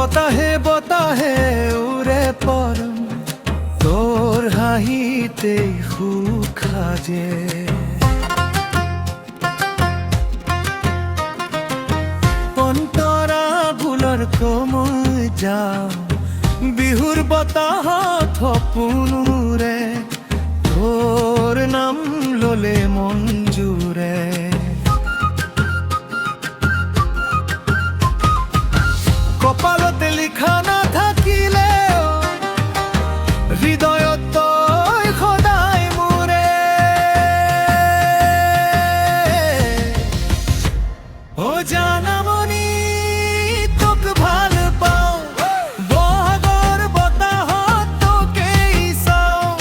বতাহে বতাহে উড়ে পরম তোর হাঁহিতে সুখ সাজে অন্তৰা ভুলৰ কমৈ যাওঁ বিহুৰ বতাহত সপোনৰে তোৰ নাম ললে মন জুৰে কপালতে লিখা নাথাকিলেও হৃদয়ত তই সদায় মোৰে ও জানামনি তোক ভাল পাওঁ বহাগৰ বতাহত তোকেই চাওঁ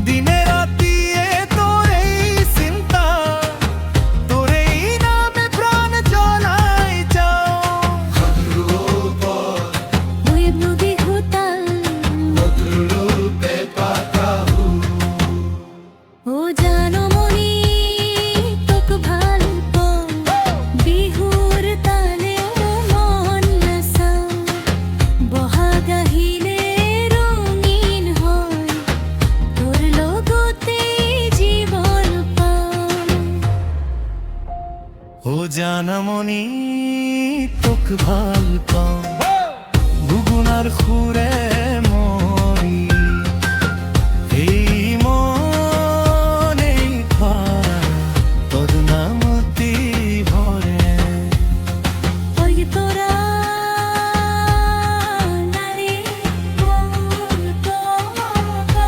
দিনে ৰাতিয়ে তোৰেই চিন্তা তোৰেই নামে প্ৰাণ জ্বলাই যাওঁ ও জানমনি তোক ভাল পাওঁ বিহুৰ তালে মন নাচাওঁ বহাগ আহিলে ৰঙীন হয় তোৰ লগতে জীৱন পাওঁ ও জানামনি তোক ভাল পাওঁ গুগুনাৰ সুৰে মৰি এই মনেই ধৰা তোৰ নামতি ভৰে ওই তোরা নারে মন পাগল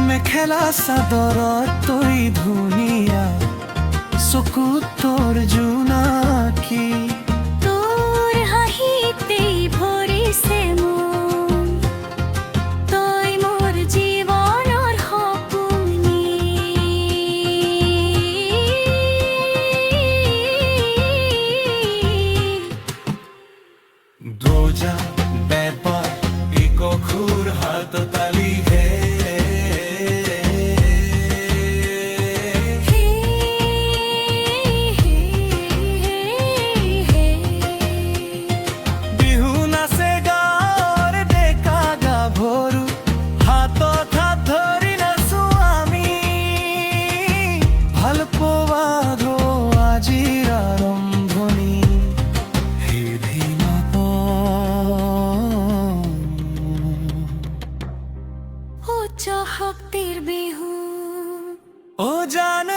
মেখেলা চাদৰত তই ধুনীয়া চকুত তোৰ জোনাকী তোর হাঁহিতেই ভরিছে মন তই মোর জীবনৰ সপোনি দোজা বেপাৰ ইকো খুৰ হাত তালি হে বিহু নাচে গাঁৱৰ ডেকা গাভৰু হাতত হাত ধৰি নাচো আমি ভাল পোৱা আজিৰ আৰম্ভণি সিদিনত উচ্চ শক্তিৰ বিহু ও জান